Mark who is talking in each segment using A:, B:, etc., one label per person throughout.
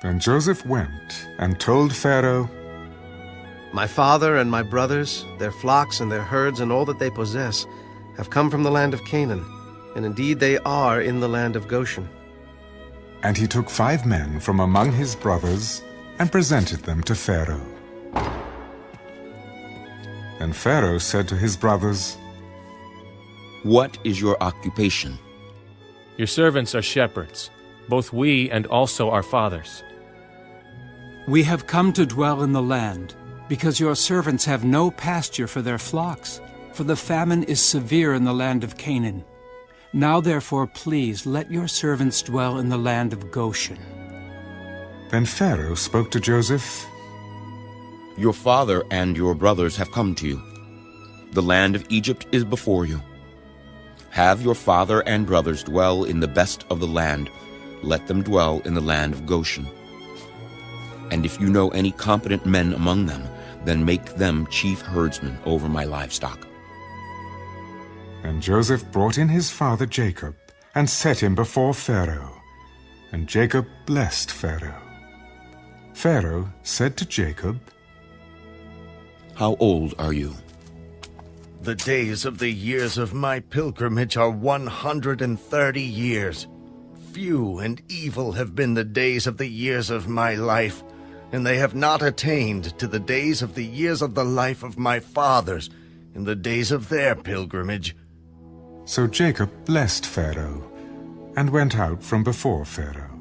A: Then Joseph went and told Pharaoh,
B: My father and my brothers, their flocks and their herds and all that they possess, have come from the land of Canaan, and indeed they are in the land of Goshen.
A: And he took 5 men from among his brothers and presented them to Pharaoh. Then Pharaoh said to his brothers,
C: What is your occupation?
D: Your servants are shepherds, both we and also our fathers.
E: We have come to dwell in the land, because your servants have no pasture for their flocks, for the famine is severe in the land of Canaan. Now therefore, please, let your servants dwell in the land of Goshen.
A: Then Pharaoh spoke to Joseph,
C: Your father and your brothers have come to you. The land of Egypt is before you. Have your father and brothers dwell in the best of the land. Let them dwell in the land of Goshen. And if you know any competent men among them, then make them chief herdsmen over my livestock.
A: And Joseph brought in his father Jacob and set him before Pharaoh. And Jacob blessed Pharaoh. Pharaoh said to Jacob,
C: How old are you?
F: The days of the years of my pilgrimage are 130 years. Few and evil have been the days of the years of my life, and they have not attained to the days of the years of the life of my fathers in the days of their pilgrimage.
A: So Jacob blessed Pharaoh and went out from before Pharaoh.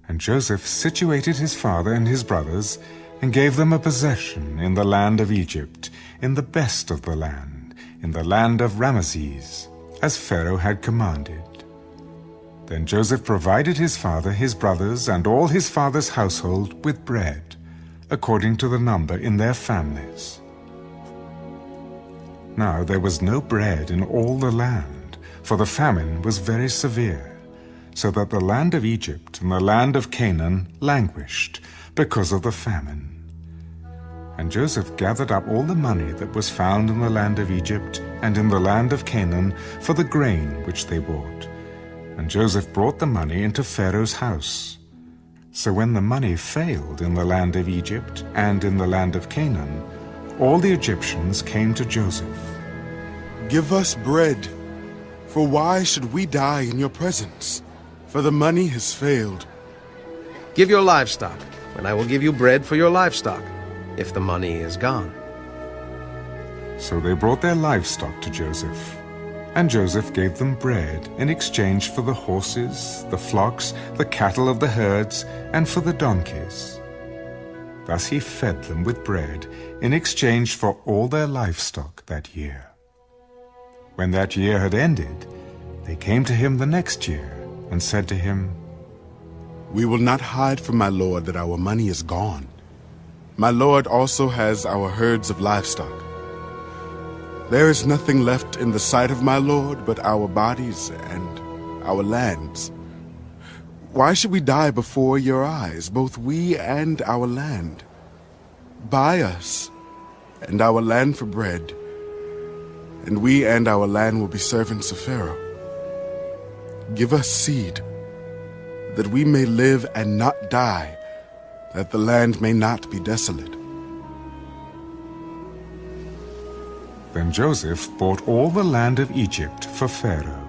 A: And Joseph situated his father and his brothers and gave them a possession in the land of Egypt, in the best of the land, in the land of Ramesses, as Pharaoh had commanded. Then Joseph provided his father, his brothers, and all his father's household with bread, according to the number in their families. Now there was no bread in all the land, for the famine was very severe, so that the land of Egypt and the land of Canaan languished because of the famine. And Joseph gathered up all the money that was found in the land of Egypt and in the land of Canaan for the grain which they bought. And Joseph brought the money into Pharaoh's house. So when the money failed in the land of Egypt and in the land of Canaan, all the Egyptians came to Joseph.
G: Give us bread, for why should we die in your presence? For the money has failed.
B: Give your livestock, and I will give you bread for your livestock, if the money is gone.
A: So they brought their livestock to Joseph, and Joseph gave them bread in exchange for the horses, the flocks, the cattle of the herds, and for the donkeys. Thus he fed them with bread in exchange for all their livestock that year. When that year had ended, they came to him the next year and said to him,
G: We will not hide from my lord that our money is gone. My lord also has our herds of livestock. There is nothing left in the sight of my lord but our bodies and our lands. Why should we die before your eyes, both we and our land? Buy us and our land for bread, and we and our land will be servants of Pharaoh. Give us seed, that we may live and not die, that the land may not be desolate.
A: Then Joseph bought all the land of Egypt for Pharaoh.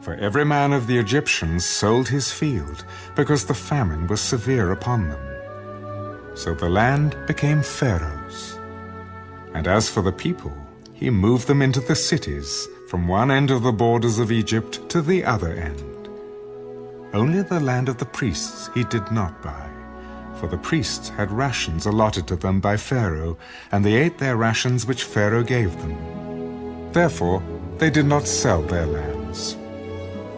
A: For every man of the Egyptians sold his field, because the famine was severe upon them. So the land became Pharaoh's. And as for the people, he moved them into the cities, from one end of the borders of Egypt to the other end. Only the land of the priests he did not buy, for the priests had rations allotted to them by Pharaoh, and they ate their rations which Pharaoh gave them. Therefore they did not sell their lands.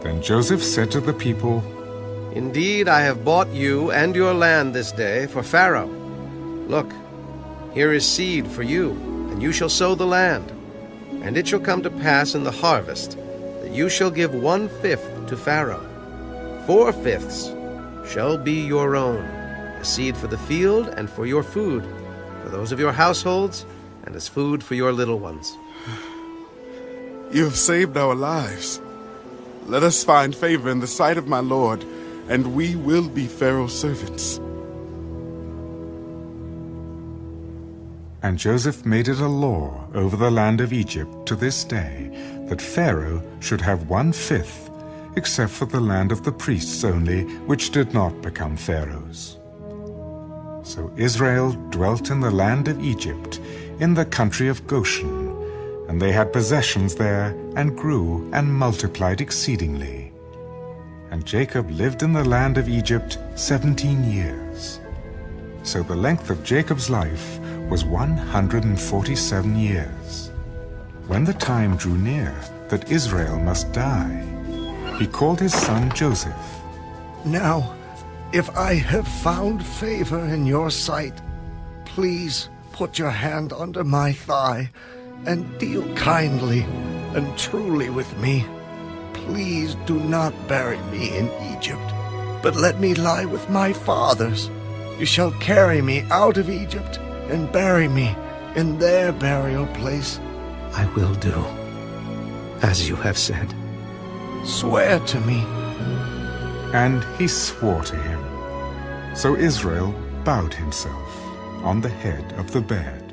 A: Then Joseph said to the people,
B: Indeed, I have bought you and your land this day for Pharaoh. Look, here is seed for you, and you shall sow the land. And it shall come to pass in the harvest that you shall give 1/5 to Pharaoh. 4/5 shall be your own, as seed for the field and for your food, for those of your households, and as food for your little ones.
G: You have saved our lives. Let us find favor in the sight of my lord, and we will be Pharaoh's servants.
A: And Joseph made it a law over the land of Egypt to this day that Pharaoh should have 1/5, except for the land of the priests only, which did not become Pharaoh's. So Israel dwelt in the land of Egypt, in the country of Goshen, and they had possessions there, and grew and multiplied exceedingly. And Jacob lived in the land of Egypt 17 years. So the length of Jacob's life was 147 years. When the time drew near that Israel must die, he called his son Joseph.
F: Now, if I have found favor in your sight, please put your hand under my thigh and deal kindly and truly with me. Please do not bury me in Egypt, but let me lie with my fathers. You shall carry me out of Egypt and bury me in their burial place.
B: I will do as you have said.
F: Swear to me.
A: And he swore to him. So Israel bowed himself on the head of the bed.